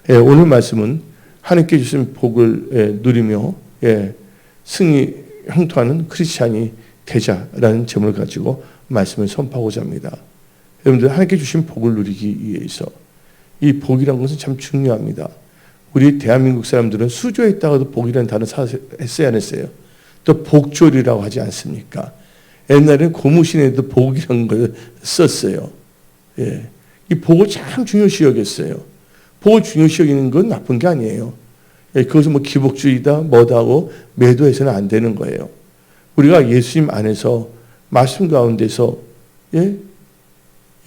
오늘 말씀은 하나님께 주신 복을 누리며 승리 형통하는 크리스찬이 되자라는 제목을 가지고 말씀을 선포하고자 합니다. 여러분들 하나님께 주신 복을 누리기 위해서 이 복이라는 것은 참 중요합니다. 우리 대한민국 사람들은 수조에 있다가도 복이라는 단어 했어야 안 했어요. 또 복졸이라고 하지 않습니까? 옛날에는 고무신에도 복이라는 걸 썼어요. 이 복을 참 중요시 여겼어요. 복을 중요시 여기는 건 나쁜 게 아니에요. 그것은 뭐 기복주의다 뭐다 하고 매도해서는 안 되는 거예요. 우리가 예수님 안에서 말씀 가운데서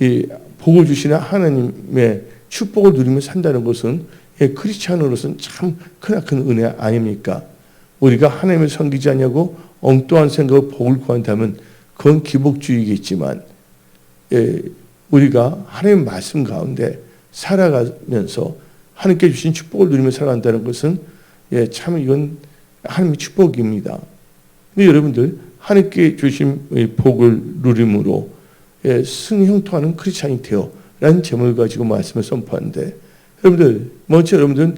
이 복을 주시는 하나님의 축복을 누리며 산다는 것은 크리스찬으로서는 참 크나큰 은혜 아닙니까? 우리가 하나님을 섬기지 않냐고 엉뚱한 생각으로 복을 구한다면 그건 기복주의겠지만 우리가 하나님의 말씀 가운데 살아가면서 하나님께 주신 축복을 누리며 살아간다는 것은 참 이건 하나님의 축복입니다. 근데 여러분들 하나님께 주신 복을 누림으로 승리 형통하는 크리스찬이 되어 라는 제목을 가지고 말씀을 선포하는데 여러분들 먼저 여러분들은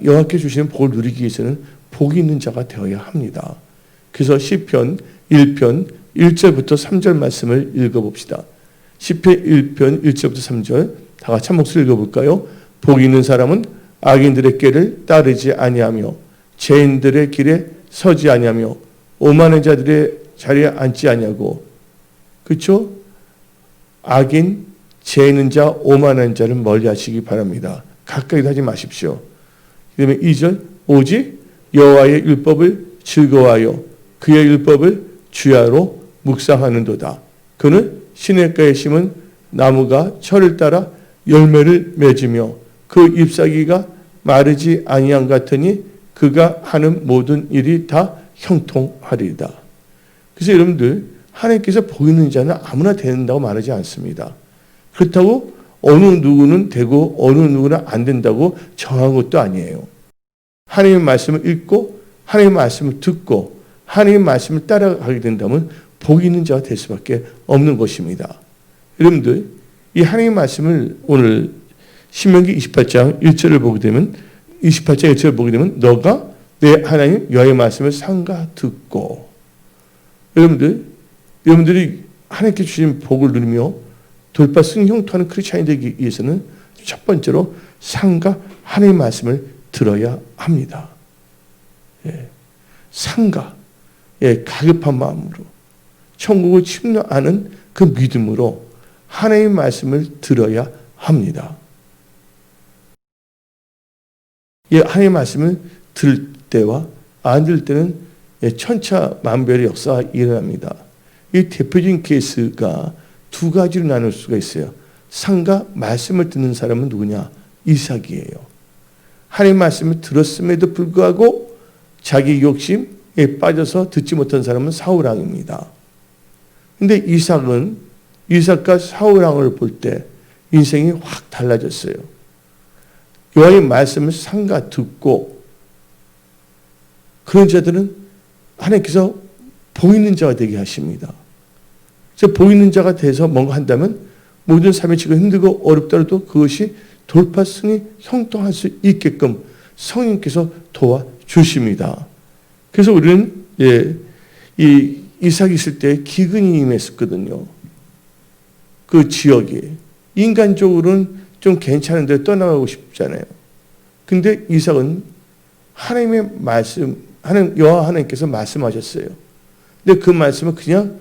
여호와께 주시는 복을 누리기 위해서는 복이 있는 자가 되어야 합니다. 그래서 시편 1편 1절부터 3절 말씀을 읽어봅시다. 시편 1편 1절부터 3절 다 같이 한 목소리 읽어볼까요? 복이 있는 사람은 악인들의 길을 따르지 아니하며 죄인들의 길에 서지 아니하며 오만한 자들의 자리에 앉지 아니하고 그렇죠? 악인, 죄 있는 자, 오만한 자를 멀리하시기 바랍니다. 가까이 하지 마십시오. 그다음에 2절 오직 여호와의 율법을 즐거워하여 그의 율법을 주야로 묵상하는도다. 그는 시냇가에 심은 나무가 철을 따라 열매를 맺으며 그 잎사귀가 마르지 아니함 같으니 그가 하는 모든 일이 다 형통하리이다. 그래서 여러분들 하나님께서 보이는 자는 아무나 된다고 말하지 않습니다. 그렇다고 어느 누구는 되고 어느 누구는 안 된다고 정한 것도 아니에요. 하나님의 말씀을 읽고 하나님의 말씀을 듣고 하나님의 말씀을 따라가게 된다면 복이 있는 자가 될 수밖에 없는 것입니다. 여러분들 이 하나님의 말씀을 오늘 신명기 28장 1절을 보게 되면 28장 1절을 보게 되면 너가 내 하나님 여호와의 말씀을 삼가 듣고 여러분들이 하나님께 주신 복을 누리며 돌파 승리 형통하는 크리스찬이 되기 위해서는 첫 번째로 삼가 하나님의 말씀을 들어야 합니다. 삼가 가급한 마음으로 천국을 침노하는 그 믿음으로 하나님의 말씀을 들어야 합니다. 하나님의 말씀을 들을 때와 안 들을 때는 천차만별의 역사가 일어납니다. 이 대표적인 케이스가 두 가지로 나눌 수가 있어요. 삼가 말씀을 듣는 사람은 누구냐? 이삭이에요. 하나님의 말씀을 들었음에도 불구하고 자기 욕심에 빠져서 듣지 못한 사람은 사울왕입니다. 근데 이삭과 사울왕을 볼 때 인생이 확 달라졌어요. 여호와의 말씀을 삼가 듣고 그런 자들은 하나님께서 보이는 자가 되게 하십니다. 그래서 보이는 자가 돼서 뭔가 한다면 모든 삶이 지금 힘들고 어렵더라도 그것이 돌파 승리 형통할 수 있게끔 성령께서 도와주십니다. 그래서 우리는 이 이삭이 있을 때 기근이 임했었거든요. 그 지역에 인간적으로는 좀 괜찮은데 떠나가고 싶잖아요. 근데 이삭은 하나님의 말씀, 여호와 하나님께서 말씀하셨어요. 근데 그 말씀은 그냥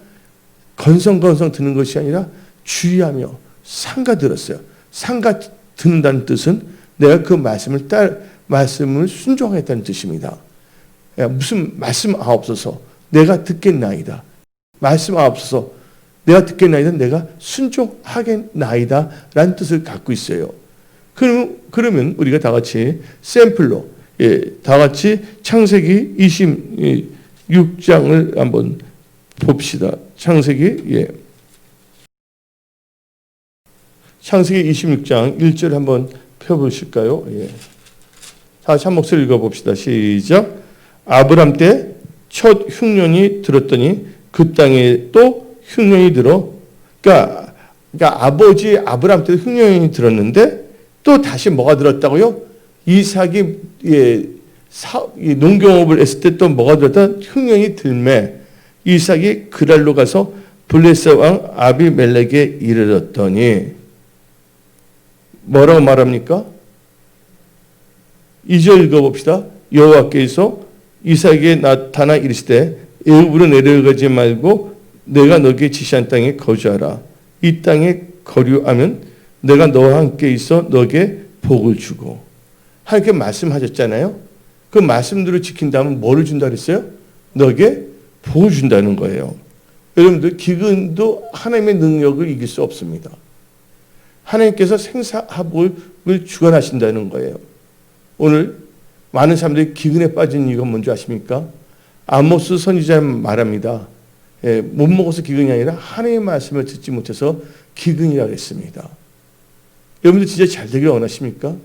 건성건성 듣는 것이 아니라 주의하며 삼가 들었어요. 삼가 듣는다는 뜻은 내가 그 말씀을 순종하겠다는 뜻입니다. 무슨 말씀하옵소서 내가 듣겠나이다. 말씀하옵소서 내가 듣겠나이다. 내가 순종하겠나이다 라는 뜻을 갖고 있어요. 그러면 우리가 다 같이 샘플로 다 같이 창세기 26장을 한번 봅시다. 창세기 26장 1절 한번 펴보실까요? 다시 한 목소리 읽어봅시다. 시작. 아브람 때 첫 흉년이 들었더니 그 땅에 또 흉년이 들어. 그러니까 아버지 아브람 때도 흉년이 들었는데 또 다시 뭐가 들었다고요? 이삭이 농경업을 했을 때 또 뭐가 들었다? 흉년이 들매 이삭이 그랄로 가서 블레셋 왕 아비멜렉에 이르렀더니 뭐라고 말합니까? 2절 읽어봅시다. 여호와께서 이삭에게 나타나 이르시되 애굽으로 내려가지 말고 내가 너에게 지시한 땅에 거주하라. 이 땅에 거류하면 내가 너와 함께 있어 너에게 복을 주고. 하나님께 말씀하셨잖아요. 그 말씀대로 지킨다면 뭐를 준다 그랬어요? 너에게 복을 준다는 거예요. 여러분들 기근도 하나님의 능력을 이길 수 없습니다. 하나님께서 생사화복을 주관하신다는 거예요. 오늘 많은 사람들이 기근에 빠진 이유가 뭔지 아십니까? 아모스 선지자 말합니다. 못 먹어서 기근이 아니라 하나님의 말씀을 듣지 못해서 기근이라고 했습니다. 여러분들 진짜 잘 되길 원하십니까?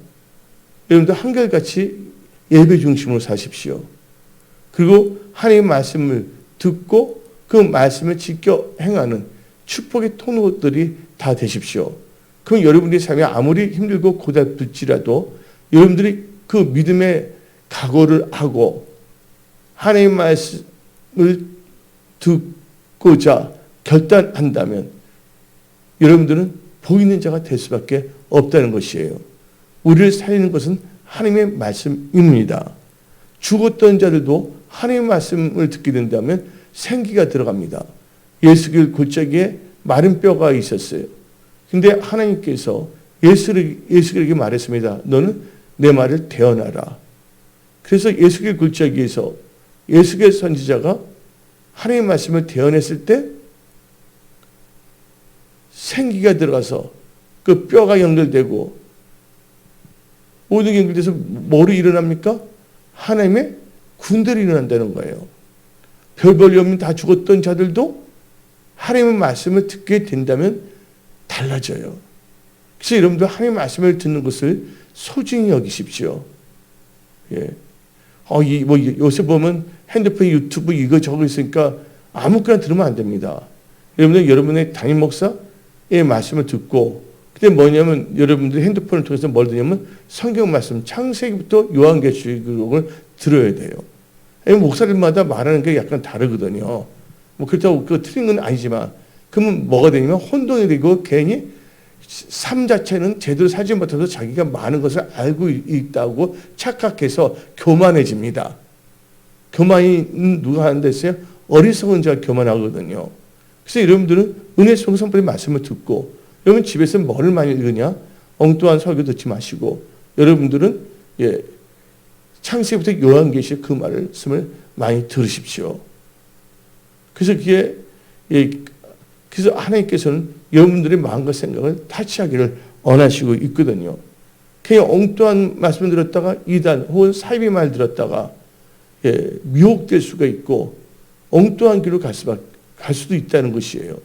여러분들 한결같이 예배 중심으로 사십시오. 그리고 하나님의 말씀을 듣고 그 말씀을 지켜 행하는 축복의 통로들이 다 되십시오. 그럼 여러분들의 삶이 아무리 힘들고 고달플지라도 여러분들이 그 믿음의 각오를 하고 하나님의 말씀을 듣고자 결단한다면 여러분들은 보이는 자가 될 수밖에 없다는 것이에요. 우리를 살리는 것은 하나님의 말씀입니다. 죽었던 자들도 하나님의 말씀을 듣게 된다면 생기가 들어갑니다. 예수길 골짜기에 마른 뼈가 있었어요. 근데 하나님께서 예수에게 말했습니다. 너는 내 말을 대언하라. 그래서 예수길 골짜기에서 예수의 선지자가 하나님의 말씀을 대언했을 때 생기가 들어가서 그 뼈가 연결되고 모든 게 연결돼서 뭐로 일어납니까? 하나님의 군대로 일어난다는 거예요. 별 볼일 없는 다 죽었던 자들도 하나님의 말씀을 듣게 된다면 달라져요. 그래서 여러분들 하나님의 말씀을 듣는 것을 소중히 여기십시오. 예. 요새 보면 핸드폰, 유튜브 이거 저거 있으니까 아무거나 들으면 안 됩니다. 여러분들 여러분의 담임 목사의 말씀을 듣고 근데 뭐냐면 여러분들이 핸드폰을 통해서 뭘 듣냐면 성경 말씀 창세기부터 요한계시록을 들어야 돼요. 목사님마다 말하는 게 약간 다르거든요. 뭐 그렇다고 그 틀린 건 아니지만 그러면 뭐가 되냐면 혼돈이 되고 괜히 삶 자체는 제대로 살지 못해서 자기가 많은 것을 알고 있다고 착각해서 교만해집니다. 교만이 누가 하는 데 있어요? 어리석은 자가 교만하거든요. 그래서 여러분들은 은혜 속 성품의 말씀을 듣고 여러분 집에서 뭐를 많이 읽으냐? 엉뚱한 설교 듣지 마시고 여러분들은 창세기부터 요한계시록 그 말씀을 많이 들으십시오. 그래서 그래서 하나님께서는 여러분들의 마음과 생각을 타치하기를 원하시고 있거든요. 그냥 엉뚱한 말씀을 들었다가 이단 혹은 사이비 말 들었다가 미혹될 수가 있고 엉뚱한 길로 갈 수도 있다는 것이에요.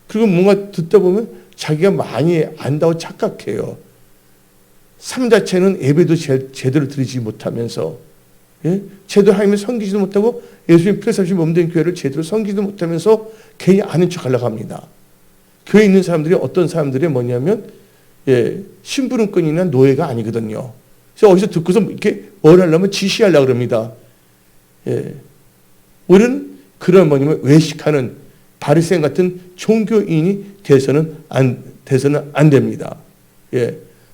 그리고 뭔가 듣다 보면 자기가 많이 안다고 착각해요. 삶 자체는 예배도 제대로 드리지 못하면서 제대로 하나님을 섬기지도 못하고 예수님 피가 사신 몸된 교회를 제대로 섬기지도 못하면서 괜히 아는 척 하려고 합니다. 교회에 있는 사람들이 어떤 사람들이 뭐냐면 심부름꾼이나 노예가 아니거든요. 그래서 어디서 듣고서 이렇게 뭘 하려면 지시하려고 그럽니다. 우리는 그런 뭐냐면 외식하는 바리새인 같은 종교인이 돼서는 안 됩니다.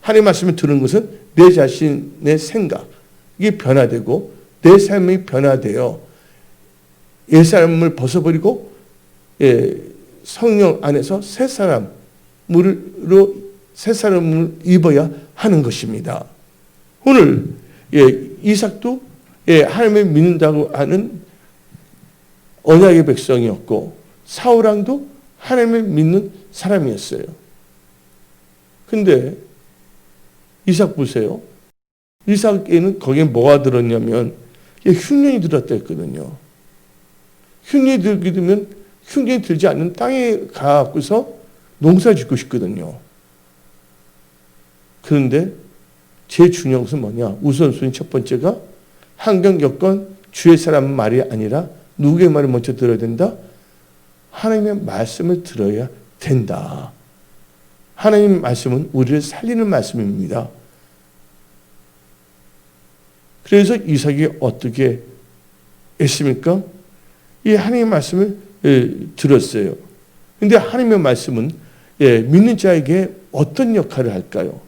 하나님의 말씀을 들은 것은 내 자신의 생각이 변화되고 내 삶이 변화되어 옛사람을 벗어버리고 성령 안에서 새 사람을 입어야 하는 것입니다. 오늘 이삭도 하나님을 믿는다고 하는 언약의 백성이었고 사울왕도 하나님을 믿는 사람이었어요. 근데 이삭 보세요. 이삭에는 거기에 뭐가 들었냐면 흉년이 들었다 했거든요. 흉년이 들게 되면 흉년이 들지 않는 땅에 가고서 농사 짓고 싶거든요. 그런데 제일 중요한 것은 뭐냐? 우선순위 첫 번째가 환경 여건 주의 사람 말이 아니라 누구의 말을 먼저 들어야 된다? 하나님의 말씀을 들어야 된다. 하나님 말씀은 우리를 살리는 말씀입니다. 그래서 이삭이 어떻게 했습니까? 이 하나님의 말씀을 들었어요. 근데 하나님의 말씀은 믿는 자에게 어떤 역할을 할까요?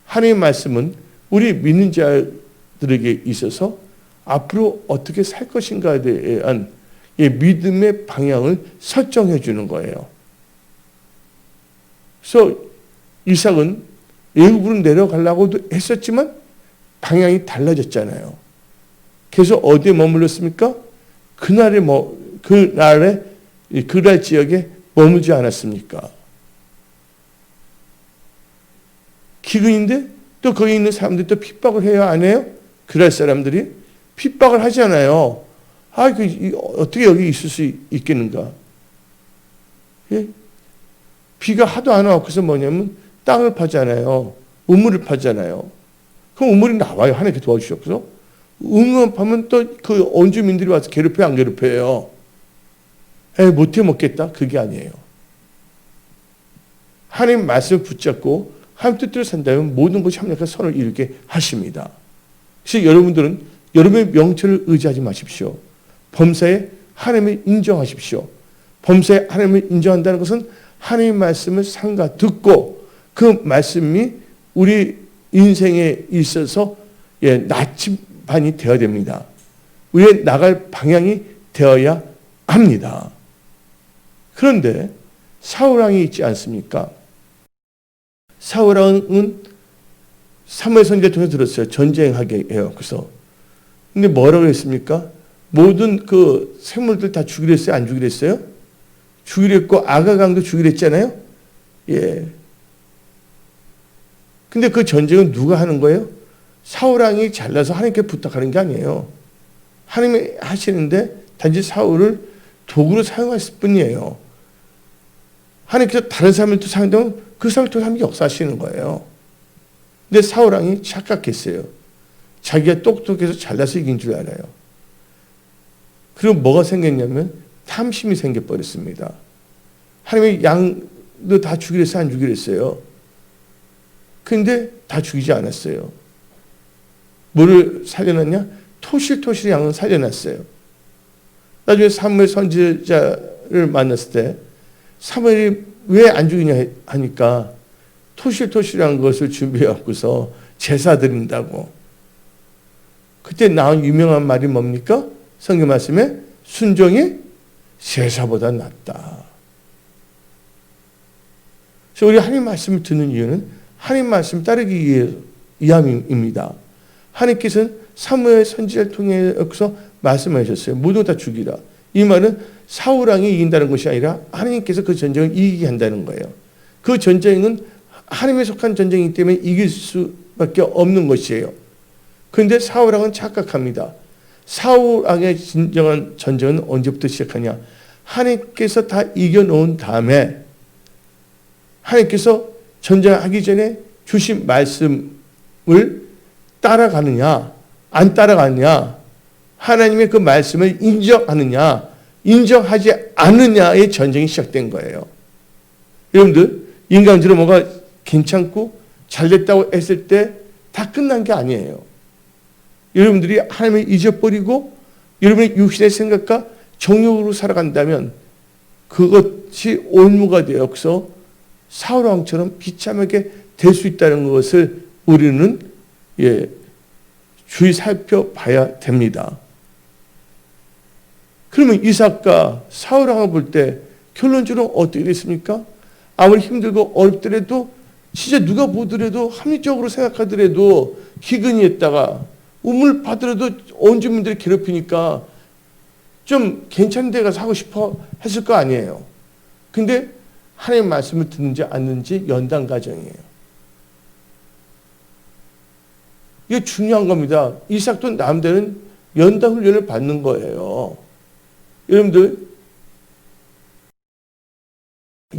하나님의 말씀은 우리 믿는 자들에게 있어서 앞으로 어떻게 살 것인가에 대한 믿음의 방향을 설정해 주는 거예요. 그래서 이삭은 애굽으로 내려가려고도 했었지만 방향이 달라졌잖아요. 그래서 어디에 머물렀습니까? 그날 지역에 머물지 않았습니까? 기근인데 또 거기 있는 사람들이 또 핍박을 해요, 안 해요? 그랄 사람들이 핍박을 하잖아요. 어떻게 여기 있을 수 있겠는가? 예? 비가 하도 안 와서 뭐냐면 땅을 파잖아요. 우물을 파잖아요. 그럼 우물이 나와요. 하나님께 도와주셔서. 우물만 파면 또 그 원주민들이 와서 괴롭혀요, 안 괴롭혀요? 못해 먹겠다? 그게 아니에요. 하나님 말씀을 붙잡고 하나님 뜻대로 산다면 모든 것이 합력한 선을 이루게 하십니다. 그래서 여러분들은 여러분의 명철을 의지하지 마십시오. 범사에 하나님을 인정하십시오. 범사에 하나님을 인정한다는 것은 하나님의 말씀을 삼가 듣고 그 말씀이 우리 인생에 있어서 나침반이 되어야 됩니다. 우리의 나갈 방향이 되어야 합니다. 그런데 사울왕이 있지 않습니까? 사울왕은 사무엘 선지자를 통해서 들었어요. 전쟁하게 해요. 그래서 근데 뭐라고 했습니까? 모든 그 생물들 다 죽이려 했어요? 안 죽이려 했어요? 죽이려 했고 아가강도 죽이려 했잖아요? 예. 근데 그 전쟁은 누가 하는 거예요? 사울왕이 잘나서 하나님께 부탁하는 게 아니에요. 하나님이 하시는데 단지 사울을 도구로 사용했을 뿐이에요. 하나님께서 다른 사람을 또 사용하면 그 사람을 통해서 하나님이 역사하시는 거예요. 근데 사울왕이 착각했어요. 자기가 똑똑해서 잘나서 이긴 줄 알아요. 그리고 뭐가 생겼냐면 탐심이 생겨버렸습니다. 하나님의 양도 다 죽이려 했어요? 안 죽이려 했어요? 근데 다 죽이지 않았어요. 뭐를 살려놨냐? 토실토실 양은 살려놨어요. 나중에 사무엘 선지자를 만났을 때 사무엘이 왜 안 죽이냐 하니까 토실토실한 것을 준비해갖고서 제사 드린다고. 그때 나온 유명한 말이 뭡니까? 성경 말씀에 순종이 제사보다 낫다. 그래서 우리 하나님 말씀을 듣는 이유는 하나님 말씀 따르기 위함입니다. 하나님께서는 사무엘 선지자를 통해서 말씀하셨어요. 모두 다 죽이라. 이 말은 사울왕이 이긴다는 것이 아니라 하나님께서 그 전쟁을 이기게 한다는 거예요. 그 전쟁은 하나님에 속한 전쟁이기 때문에 이길 수밖에 없는 것이에요. 그런데 사울왕은 착각합니다. 사울왕의 진정한 전쟁은 언제부터 시작하냐? 하나님께서 다 이겨놓은 다음에 하나님께서 전쟁하기 전에 주신 말씀을 따라가느냐 안 따라가느냐, 하나님의 그 말씀을 인정하느냐 인정하지 않느냐의 전쟁이 시작된 거예요. 여러분들 인간적으로 뭐가 괜찮고 잘됐다고 했을 때 다 끝난 게 아니에요. 여러분들이 하나님을 잊어버리고 여러분의 육신의 생각과 정욕으로 살아간다면 그것이 올무가 되어서 사울왕처럼 비참하게 될 수 있다는 것을 우리는 주의 살펴봐야 됩니다. 그러면 이삭과 사울왕을 볼 때 결론적으로 어떻게 됐습니까? 아무리 힘들고 어렵더라도 진짜 누가 보더라도 합리적으로 생각하더라도 기근이 했다가 우물 파더라도 원주민들이 괴롭히니까 좀 괜찮은 데 가서 하고 싶어 했을 거 아니에요. 근데 하나님의 말씀을 듣는지 않는지 연단 과정이에요. 이게 중요한 겁니다. 이삭도 남들은 연단 훈련을 받는 거예요. 여러분들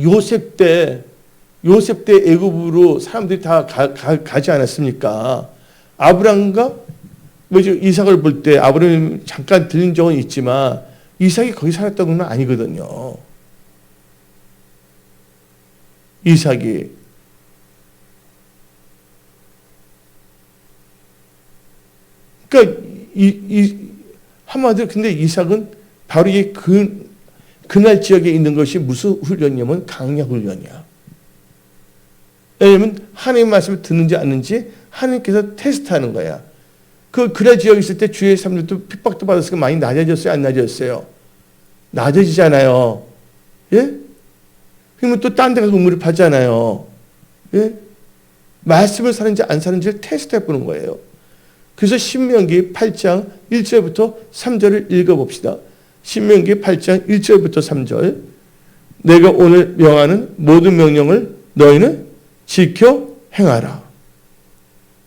요셉 때 애굽으로 사람들이 다 가지 않았습니까? 아브라함과 이삭을 볼 때 아브라함이 잠깐 들린 적은 있지만 이삭이 거기 살았다는 건 아니거든요. 이삭이 그러니까 한마디로 근데 이삭은 바로 이 그날 지역에 있는 것이 무슨 훈련이냐면 강약 훈련이야. 왜냐하면 하나님 말씀을 듣는지 않는지 하나님께서 테스트하는 거야. 그날 지역에 있을 때 주의 사람들도 핍박도 받았으니까 많이 낮아졌어요? 안 낮아졌어요? 낮아지잖아요. 예? 그러면 또 딴 데 가서 의무를 받잖아요. 예? 말씀을 사는지 안 사는지를 테스트해 보는 거예요. 그래서 신명기 8장 1절부터 3절을 읽어봅시다. 신명기 8장 1절부터 3절. 내가 오늘 명하는 모든 명령을 너희는 지켜 행하라.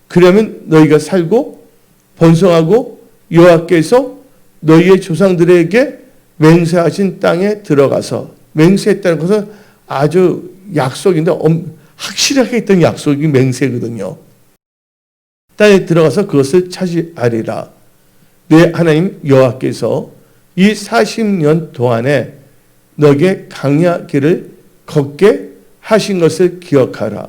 그러면 너희가 살고 번성하고 여호와께서 너희의 조상들에게 맹세하신 땅에 들어가서, 맹세했다는 것은 아주 약속인데 확실하게 했던 약속이 맹세거든요. 땅에 들어가서 그것을 차지하리라. 내 하나님 여호와께서 이 40년 동안에 너에게 강야 길을 걷게 하신 것을 기억하라.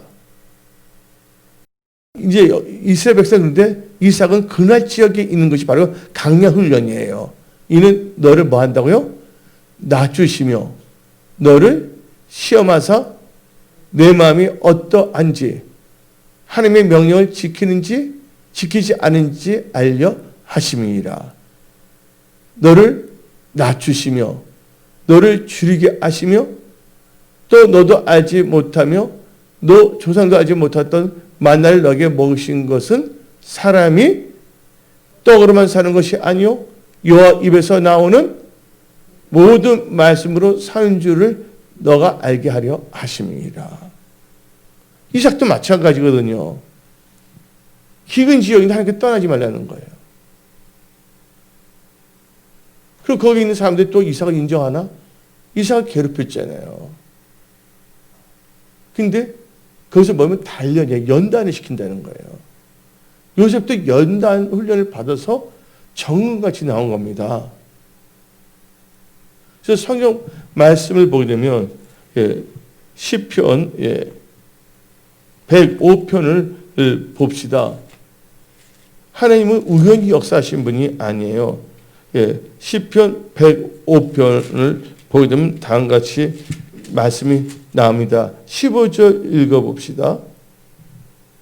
이제 이스라엘 백성인데 이삭은 그날 지역에 있는 것이 바로 강야 훈련이에요. 이는 너를 뭐 한다고요? 낮추시며 너를 시험하사 내 마음이 어떠한지 하나님의 명령을 지키는지 지키지 않은지 알려 하심이니라. 너를 낮추시며 너를 줄이게 하시며 또 너도 알지 못하며 너 조상도 알지 못했던 만나를 너에게 먹으신 것은 사람이 떡으로만 사는 것이 아니요 여호와 입에서 나오는 모든 말씀으로 사는 줄을 너가 알게 하려 하심이니라. 이삭도 마찬가지거든요. 희근 지역인데 하나님께 떠나지 말라는 거예요. 그리고 거기 있는 사람들이 또 이삭을 인정하나? 이삭을 괴롭혔잖아요. 근데 거기서 뭐냐면 단련이에요. 연단을 시킨다는 거예요. 요셉도 연단 훈련을 받아서 정금같이 나온 겁니다. 그래서 성경 말씀을 보게 되면 시편 105편을 봅시다. 하나님은 우연히 역사하신 분이 아니에요. 시편 105편을 보게 되면 다음과 같이 말씀이 나옵니다. 15절 읽어봅시다.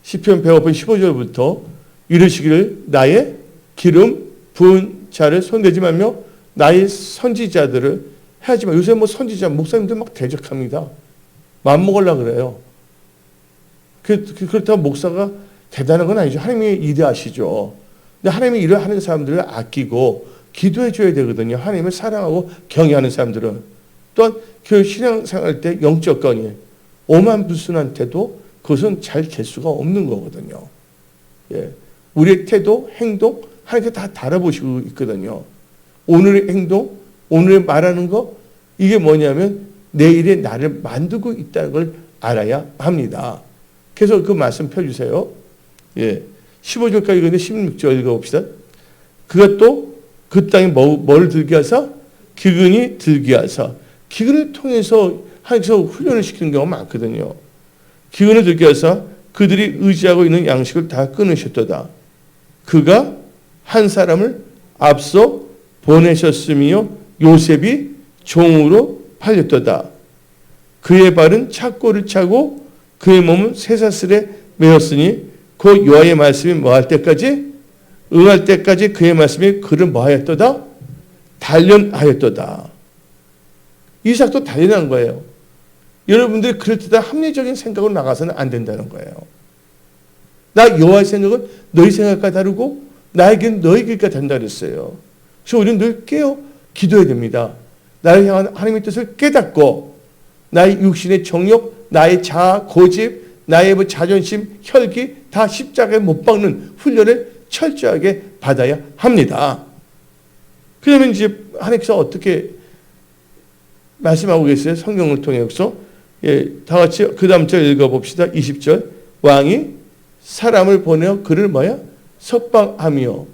시편 105편 15절부터 이르시기를 나의 기름 부은 자를 손대지 말며 나의 선지자들을 해야지 마. 요새 뭐 선지자 목사님들 막 대적합니다. 맘먹으려고 그래요. 그렇다고 목사가 대단한 건 아니죠. 하나님이 이대하시죠. 근데 하나님이 일을 하는 사람들을 아끼고 기도해 줘야 되거든요. 하나님을 사랑하고 경외하는 사람들은. 또한 교회 신앙생활 때 영적 건이 오만불순한테도 그것은 잘 될 수가 없는 거거든요. 우리의 태도, 행동 하나님께 다 달아보시고 있거든요. 오늘의 행동, 오늘 말하는 거 이게 뭐냐면 내일의 나를 만들고 있다는 걸 알아야 합니다. 그래서 그 말씀 펴주세요. 15절까지 읽었는데 16절 읽어봅시다. 그가 또 그 땅에 뭘 들게 하사? 기근이 들게 하사. 기근을 통해서 하나님께서 훈련을 시키는 경우가 많거든요. 기근을 들게 하사 그들이 의지하고 있는 양식을 다 끊으셨도다. 그가 한 사람을 앞서 보내셨으며 요셉이 종으로 팔렸도다. 그의 발은 착고를 차고 그의 몸은 쇠사슬에 매었으니 곧 여호와의 말씀이 뭐할 때까지? 응할 때까지 그의 말씀이 그를 뭐하였도다? 단련하였도다. 이삭도 단련한 거예요. 여러분들이 그럴 때다 합리적인 생각으로 나가서는 안 된다는 거예요. 나 여호와의 생각은 너희 생각과 다르고 나에게는 너희 길과 다른다 그랬어요. 그래서 우리는 늘 깨어 기도해야 됩니다. 나를 향한 하나님의 뜻을 깨닫고 나의 육신의 정욕, 나의 자아, 고집, 나의 자존심, 혈기 다 십자가에 못 박는 훈련을 철저하게 받아야 합니다. 그러면 이제 하나님께서 어떻게 말씀하고 계세요? 성경을 통해서 다 같이 그 다음 절 읽어봅시다. 20절 왕이 사람을 보내어 그를 뭐야? 석방하며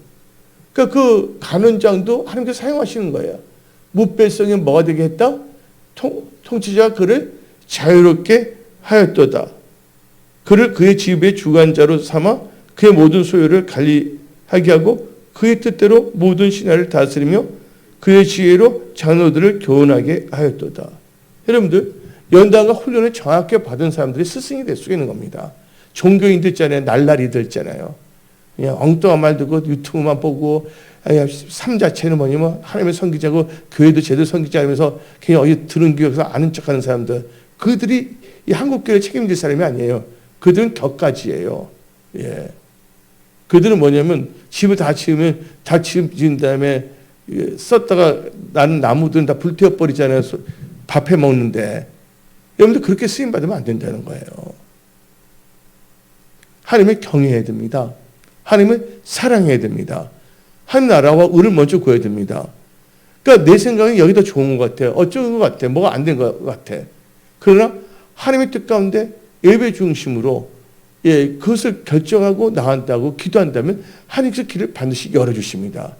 그러니까 그 간원장도 하나님께서 사용하시는 거예요. 무배성에 뭐가 되게 했다? 통치자가 그를 자유롭게 하였도다. 그를 그의 집의 주관자로 삼아 그의 모든 소유를 관리하게 하고 그의 뜻대로 모든 신하를 다스리며 그의 지혜로 장로들을 교훈하게 하였도다. 여러분들, 연단과 훈련을 정확하게 받은 사람들이 스승이 될 수 있는 겁니다. 종교인들 있잖아요. 날라리들 있잖아요. 그냥 엉뚱한 말 듣고 유튜브만 보고 삶 자체는 뭐냐면 하나님의 섬기자고 교회도 제대로 섬기지 않으면서 그냥 어디 들은 교회에서 아는 척하는 사람들, 그들이 이 한국교회를 책임질 사람이 아니에요. 그들은 격가지예요. 예. 그들은 뭐냐면 집을 다 지은 다음에 썼다가 나는 나무들은 다 불태워버리잖아요. 밥해 먹는데. 여러분들 그렇게 쓰임받으면 안 된다는 거예요. 하나님을 경외해야 됩니다. 하나님을 사랑해야 됩니다. 하나님 나라와 의를 먼저 구해야 됩니다. 그러니까 내 생각은 여기 더 좋은 것 같아. 어쩌는 것 같아. 뭐가 안 된 것 같아. 그러나 하나님의 뜻 가운데 예배 중심으로 그것을 결정하고 나간다고 기도한다면 하나님께서 길을 반드시 열어주십니다.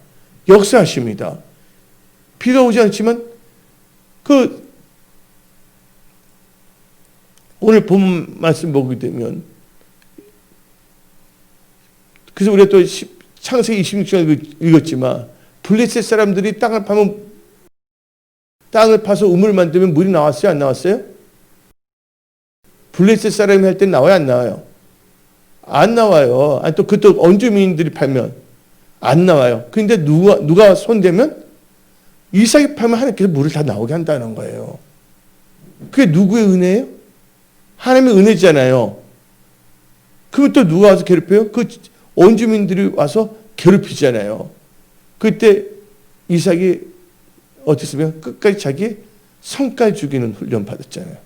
역사하십니다. 비가 오지 않지만 오늘 본 말씀 보게 되면 그래서 우리가 또 창세기 26장 읽었지만 블레셋 사람들이 땅을 파서 우물 만들면 물이 나왔어요? 안 나왔어요? 블레셋 사람이 할 때 나와요? 안 나와요? 안 나와요. 아니 또 그때 원주민들이 팔면 안 나와요. 그런데 누가 손대면 이삭이 팔면 하나님께서 물을 다 나오게 한다는 거예요. 그게 누구의 은혜예요? 하나님의 은혜잖아요. 그러면 또 누가 와서 괴롭혀요? 그 원주민들이 와서 괴롭히잖아요. 그때 이삭이 어땠으면 끝까지 자기 성깔 죽이는 훈련 받았잖아요.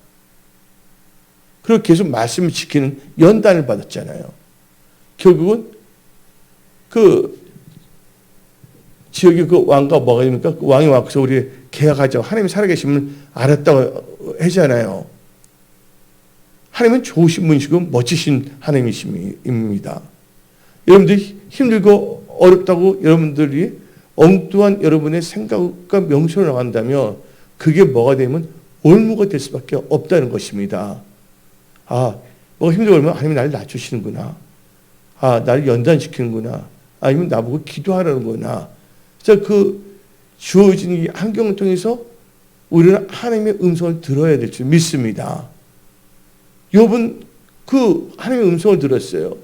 그리고 계속 말씀을 지키는 연단을 받았잖아요. 결국은 그 지역의 그 왕과 뭐가 됩니까? 그 왕이 와서 우리 계약하자고 하나님이 살아계심을 알았다고 하잖아요. 하나님은 좋으신 분이시고 멋지신 하나님이십니다. 여러분들이 힘들고 어렵다고 여러분들이 엉뚱한 여러분의 생각과 명철을 나간다면 그게 뭐가 되면 올무가 될 수밖에 없다는 것입니다. 뭐가 힘들고 그러면 하나님이 나를 낮추시는구나. 나를 연단시키는구나. 아니면 나보고 기도하라는구나. 그래서 그 주어진 이 환경을 통해서 우리는 하나님의 음성을 들어야 될 줄 믿습니다. 욥은 그 하나님의 음성을 들었어요.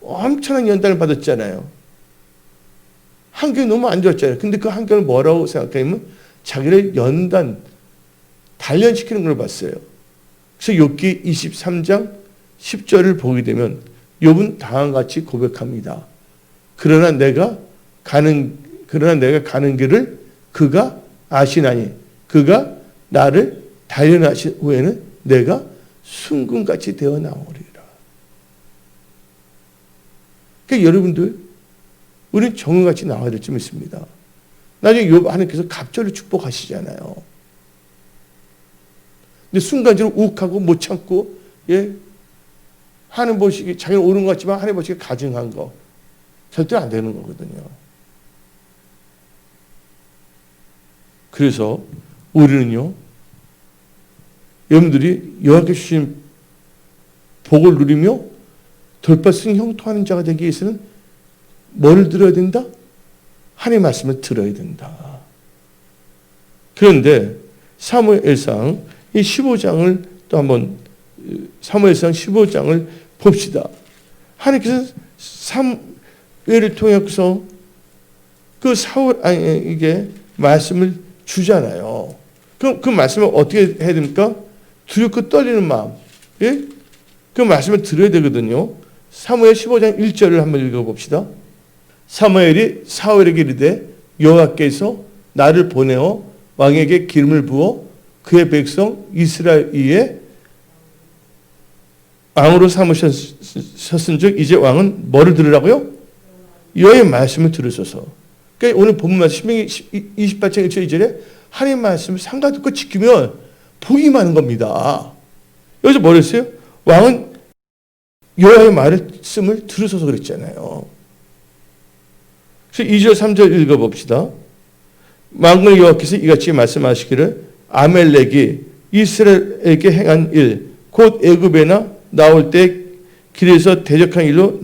엄청난 연단을 받았잖아요. 환경이 너무 안 좋았잖아요. 근데 그 환경을 뭐라고 생각하냐면 자기를 단련시키는 걸 봤어요. 그래서 욥기 23장 10절을 보게 되면 욥은 다음과 같이 고백합니다. 그러나 내가 가는 길을 그가 아시나니 그가 나를 단련하신 후에는 내가 순금같이 되어 나오리라. 그러니까 여러분들, 우리는 정금같이 나와야 될 줄 믿습니다. 나중에 욥 하나님께서 갑절을 축복하시잖아요. 근데 순간적으로 욱하고 못 참고, 하나님 보시기, 자기는 옳은 것 같지만 하나님 보시기 가증한 거. 절대 안 되는 거거든요. 그래서 우리는요, 여러분들이 여호와께 주신 복을 누리며 돌파승 형통하는 자가 되기 위해서는 뭐를 들어야 된다? 하나님의 말씀을 들어야 된다. 그런데 사무엘상 이 15장을 또 한번 사무엘상 15장을 봅시다. 하나님께서 사무엘을 통해서 이게 말씀을 주잖아요. 그럼 그 말씀을 어떻게 해야 됩니까? 두렵고 떨리는 마음. 그 말씀을 들어야 되거든요. 사무엘 15장 1절을 한번 읽어봅시다. 사무엘이 사울에게 이르되 여호와께서 나를 보내어 왕에게 기름을 부어 그의 백성 이스라엘 위에 왕으로 삼으셨은즉 이제 왕은 뭐를 들으라고요? 여호와의 말씀을 들으소서. 그러니까 오늘 본문 말씀 28장 1절 2절에 하나님의 말씀을 상가 듣고 지키면 복이 많은 겁니다. 여기서 뭐를 했어요? 왕은 여호와의 말씀을 들으소서 그랬잖아요. 그래서 2절 3절 읽어봅시다. 만군의 여호와께서 이같이 말씀하시기를 아멜렉이 이스라엘에게 행한 일 곧 애굽에나 나올 때 길에서 대적한 일로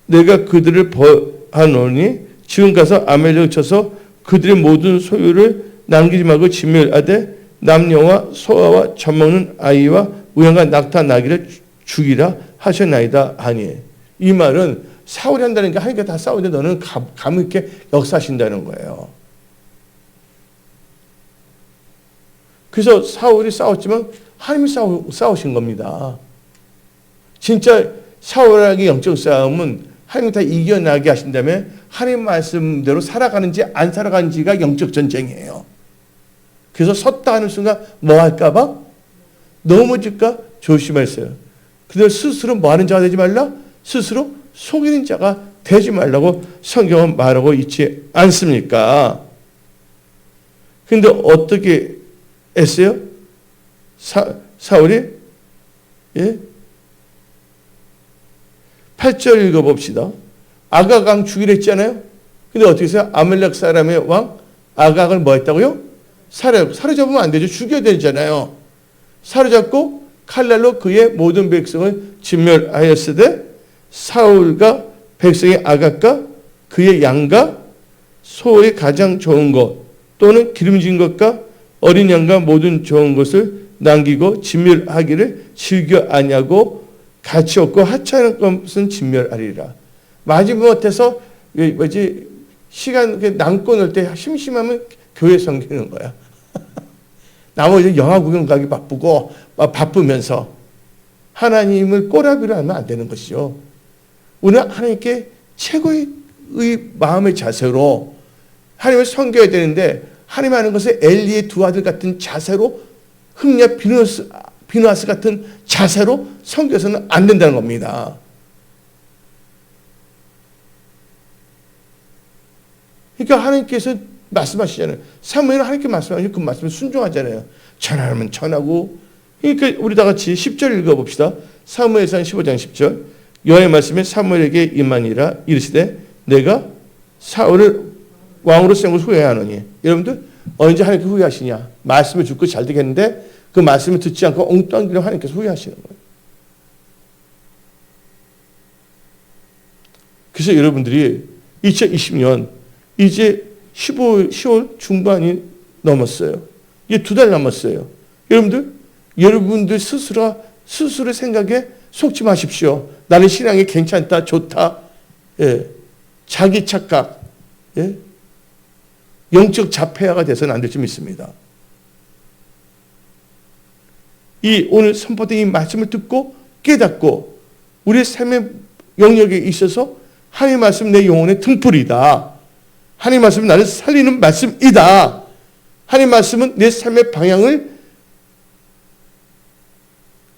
내가 그들을 벌하노니 지금 가서 아말렉을 쳐서 그들의 모든 소유를 남기지 말고 진멸하되 남녀와 소아와 젖먹는 아이와 우양과 낙타 나귀를 죽이라 하셨나이다 하니. 이 말은 사울이 한다는 게 하나님께 다 싸우는데 너는 감 있게 역사하신다는 거예요. 그래서 사울이 싸웠지만 하나님이 싸우신 겁니다. 진짜 사울에게 영적 싸움은 하나님이 다 이겨나게 하신 다음에 하나님 말씀대로 살아가는지 안 살아가는지가 영적 전쟁이에요. 그래서 섰다 하는 순간 뭐 할까봐? 넘어질까 조심했어요. 그들 스스로 뭐 하는 자가 되지 말라? 스스로 속이는 자가 되지 말라고 성경은 말하고 있지 않습니까? 근데 어떻게 했어요? 사울이? 예? 8절 읽어봅시다. 아각 왕 죽이려 했잖아요. 근데 어떻게 했어요? 아말렉 사람의 왕 아각을 뭐 했다고요? 사로잡으면 안 되죠. 죽여야 되잖아요. 사로잡고 칼날로 그의 모든 백성을 진멸하였으되 사울과 백성의 아각과 그의 양과 소의 가장 좋은 것 또는 기름진 것과 어린 양과 모든 좋은 것을 남기고 진멸하기를 즐겨 아니하고 가치 없고 하찮은 것은 진멸하리라. 마지못해서 뭐지 시간 남고 놀 때 심심하면 교회 섬기는 거야. 나머지 영화 구경 가기 바쁘면서 하나님을 꼬라비로 하면 안 되는 것이죠. 우리는 하나님께 최고의 마음의 자세로 하나님을 섬겨야 되는데 하나님 하는 것을 엘리의 두 아들 같은 자세로 흠냐 비누아스 같은 자세로 섬겨서는 안 된다는 겁니다. 그러니까 하나님께서 말씀하시잖아요. 사무엘은 하나님께 말씀하시면 그 말씀에 순종하잖아요. 전하면 전하고. 그러니까 우리 다 같이 10절 읽어봅시다. 사무엘상 15장 10절. 여호와의 말씀에 사무엘에게 임하니라 이르시되 내가 사울을 왕으로 세운 것을 후회하노니. 여러분들 언제 하나님께 후회하시냐? 말씀을 듣고 잘 되겠는데 그 말씀을 듣지 않고 엉뚱한 길로 하나님께서 후회하시는 거예요. 그래서 여러분들이 2020년 이제 10월 중반이 넘었어요. 이제 2달 남았어요. 여러분들 스스로 생각에 속지 마십시오. 나는 신앙이 괜찮다, 좋다. 예. 자기 착각, 예. 영적 자폐아가 돼서는 안 될 줄 믿습니다. 이 오늘 선포된 이 말씀을 듣고 깨닫고 우리의 삶의 영역에 있어서 하나님의 말씀 내 영혼의 등불이다. 하나님 말씀은 나를 살리는 말씀이다. 하나님 말씀은 내 삶의 방향을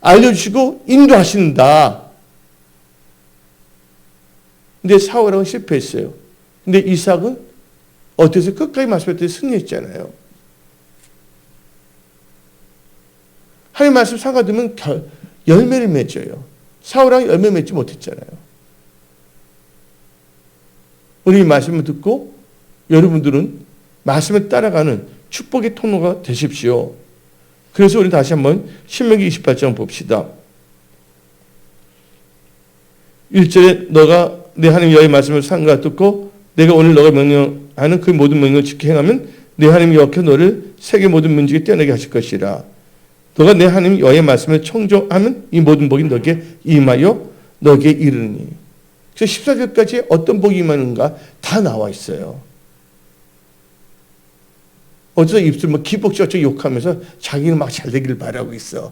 알려주시고 인도하신다. 근데 사울왕은 실패했어요. 근데 이삭은 어때서 끝까지 말씀했더니 승리했잖아요. 하나님 말씀 상가되면 열매를 맺어요. 사울왕이 열매 맺지 못했잖아요. 우리 이 말씀을 듣고 여러분들은 말씀을 따라가는 축복의 통로가 되십시오. 그래서 우리 다시 한번 신명기 28장 봅시다. 1절에 너가 내 하나님 여호와의 말씀을 삼가 듣고 내가 오늘 너가 명령하는 그 모든 명령을 지켜 행하면 내 하나님 여호와께서 너를 세계 모든 민족에 뛰어나게 하실 것이라. 너가 내 하나님 여호와의 말씀을 청종하면 이 모든 복이 너에게 임하여 너에게 이르니. 그래서 14절까지 어떤 복이 임하는가 다 나와 있어요. 어디서 입술 기복적적 욕하면서 자기는 막 잘 되기를 바라고 있어.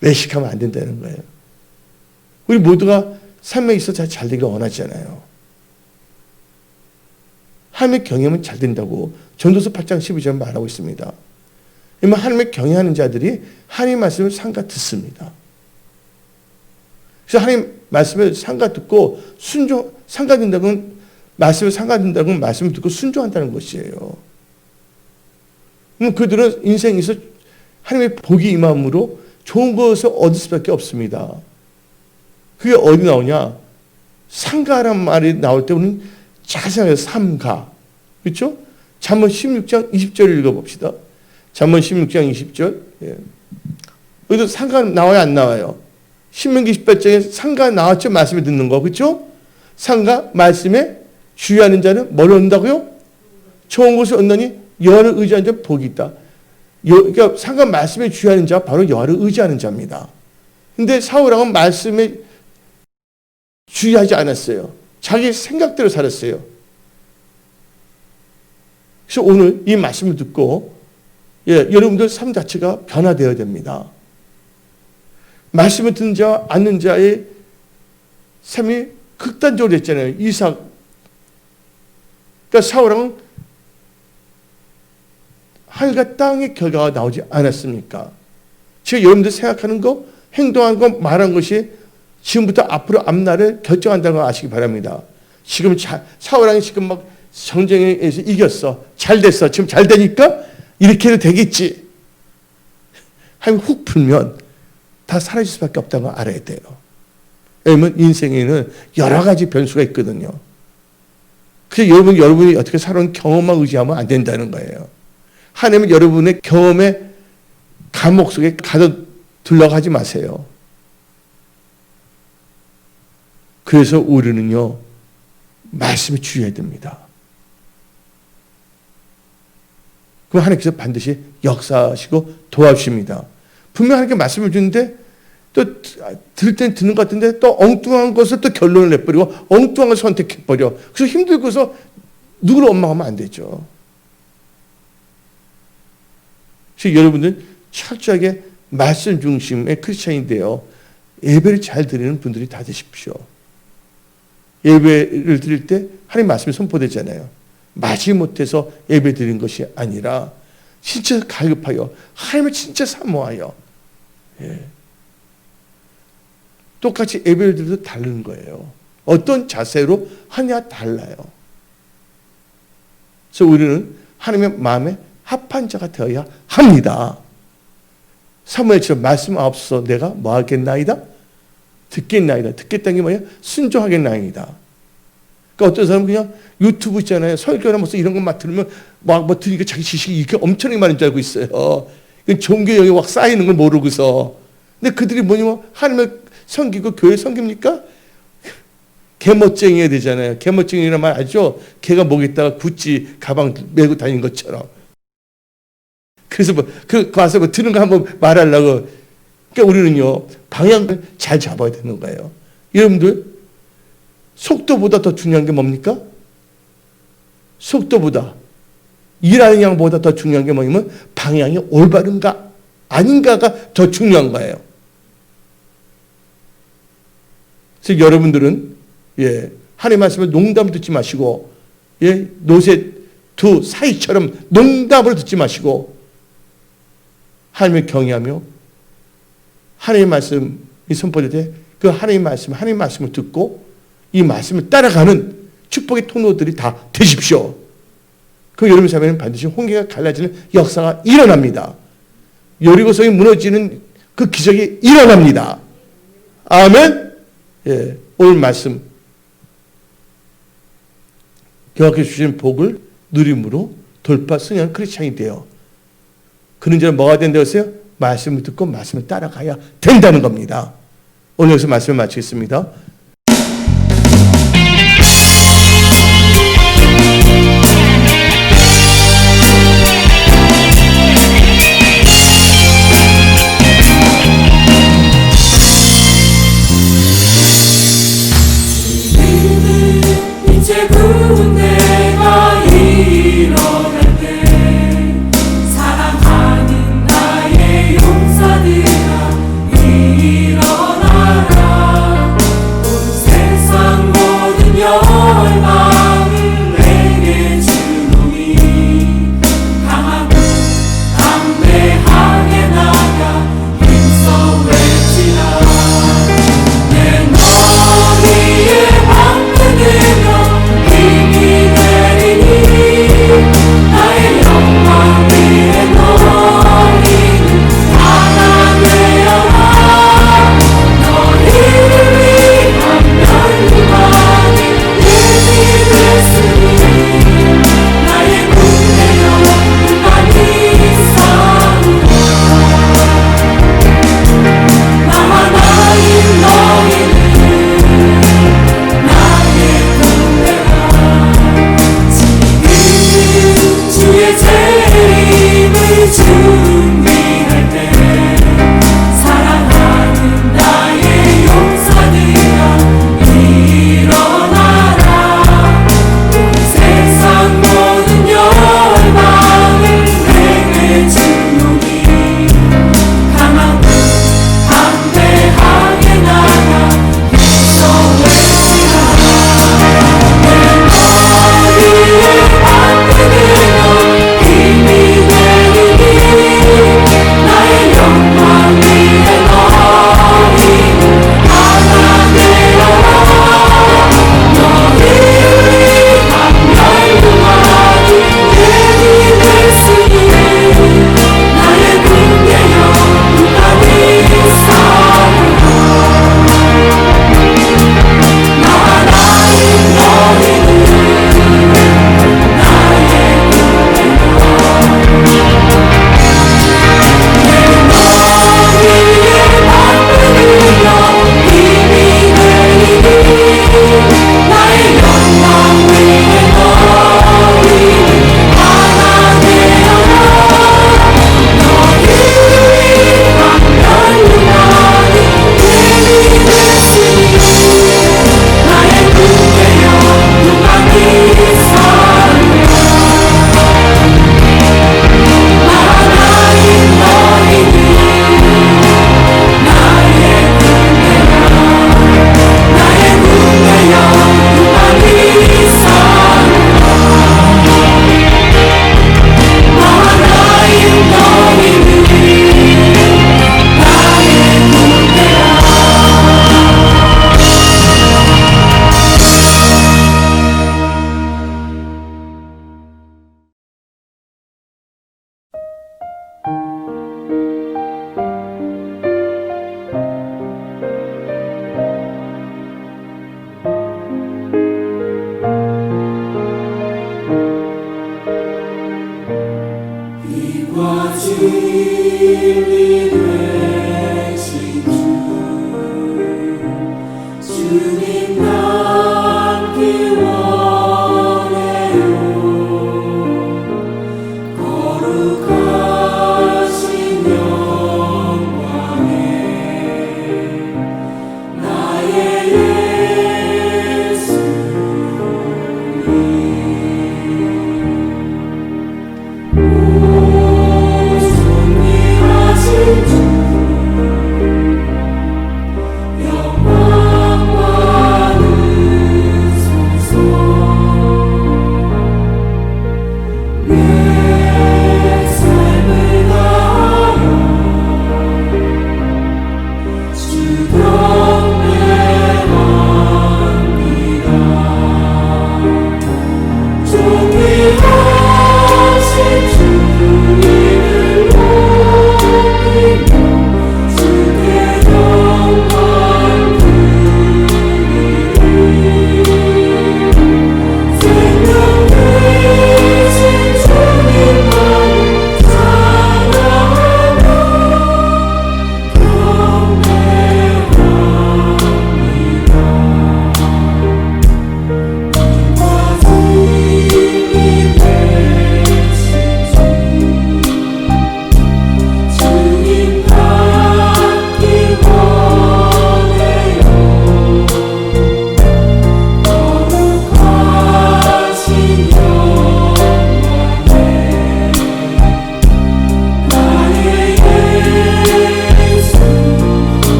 외식하면 안 된다는 거예요. 우리 모두가 삶에 있어서 잘 되기를 원하잖아요. 하나님의 경외하면 잘 된다고 전도서 8장 12절 말하고 있습니다. 하나님의 경외하는 자들이 하나님 말씀을 삼가 듣습니다. 그래서 하나님 말씀을 삼가 듣고 삼가 듣는다고는 말씀을 삼가 듣는다고는 말씀을 듣고 순종한다는 것이에요. 그들은 인생에서 하나님의 복이 임함으로 좋은 것을 얻을 수밖에 없습니다. 그게 어디 나오냐? 삼가란 말이 나올 때 우리는 자세하게 삼가. 그렇죠? 잠언 16장 20절을 읽어봅시다. 잠언 16장 20절. 예. 여기도 삼가 나와요, 안 나와요? 신명기 18장에 상가 나왔죠? 말씀을 듣는 거. 그렇죠? 상가 말씀에 주의하는 자는 뭘 얻는다고요? 좋은 것을 얻느니 여호와를 의지하는 자는 복이 있다. 그러니까 상가 말씀에 주의하는 자가 바로 여호와를 의지하는 자입니다. 근데 사울왕은 말씀에 주의하지 않았어요. 자기 생각대로 살았어요. 그래서 오늘 이 말씀을 듣고 여러분들 삶 자체가 변화되어야 됩니다. 말씀을 듣는 자와 않는 자의 삶이 극단적으로 됐잖아요. 이삭. 그러니까 사울왕은 하늘과 땅의 결과가 나오지 않았습니까? 지금 여러분들 생각하는 거, 행동한 거, 말한 것이 지금부터 앞으로 앞날을 결정한다는 걸 아시기 바랍니다. 지금 사울왕이 지금 막 정쟁에서 이겼어. 잘 됐어. 지금 잘 되니까 이렇게 해도 되겠지. 하면 훅 풀면 다 사라질 수밖에 없다는 걸 알아야 돼요. 왜냐하면 인생에는 여러 가지 변수가 있거든요. 그래서 여러분이 어떻게 살아온 경험만 의지하면 안 된다는 거예요. 하나님은 여러분의 경험의 감옥 속에 가둬두려고 하지 마세요. 그래서 우리는요, 말씀에 주의해야 됩니다. 그럼 하나님께서 반드시 역사하시고 도와주십니다. 분명 하나님께 말씀을 주는데 또 들을 땐 듣는 것 같은데 또 엉뚱한 것을 또 결론을 내버리고 엉뚱한 것을 선택해버려. 그래서 힘들고서 누구를 원망하면 안 되죠. 그래서 여러분들 철저하게 말씀 중심의 크리스찬인데요. 예배를 잘 드리는 분들이 다 되십시오. 예배를 드릴 때 하나님 말씀이 선포되잖아요. 마지못해서 예배 드리는 것이 아니라 진짜 갈급하여 하나님을 진짜 사모하여 똑같이 예배를 드려도 다른 거예요. 어떤 자세로 하냐 달라요. 그래서 우리는 하나님의 마음에 합한 자가 되어야 합니다. 사무엘처럼 말씀 없어 내가 뭐 하겠나이다? 듣겠나이다. 듣겠다는 게 뭐예요? 순종하겠나이다. 그러니까 어떤 사람은 그냥 유튜브 있잖아요. 설교나 무슨 이런 것만 들으면 막 뭐 들으니까 자기 지식이 이렇게 엄청나게 많은 줄 알고 있어요. 종교형이 확 쌓이는 걸 모르고서. 근데 그들이 뭐냐면 하나님을 섬기고 교회 섬깁니까? 개멋쟁이가 되잖아요. 개멋쟁이란 말 알죠? 개가 목에다가 구찌 가방 메고 다니는 것처럼. 그래서 가서 드는 거 한번 말하려고. 그러니까 우리는요, 방향을 잘 잡아야 되는 거예요. 여러분들, 속도보다 더 중요한 게 뭡니까? 속도보다. 일하는 양보다 더 중요한 게 뭐냐면 방향이 올바른가 아닌가가 더 중요한 거예요. 그래서 여러분들은 하나님의 말씀을 농담 듣지 마시고 노새 두 사이처럼 농담을 듣지 마시고 하나님을 경외하며 하나님의 말씀이 선포될 때 그 하나님의 말씀을 듣고 이 말씀을 따라가는 축복의 통로들이 다 되십시오. 그 여러분 삶에는 반드시 홍해가 갈라지는 역사가 일어납니다. 여리고성이 무너지는 그 기적이 일어납니다. 아멘. 오늘 말씀 여호와께서 주신 복을 누림으로 돌파 승리한 크리스찬이 되어 그런 자는 뭐가 된다고 했어요? 말씀을 듣고 말씀을 따라가야 된다는 겁니다. 오늘 여기서 말씀을 마치겠습니다.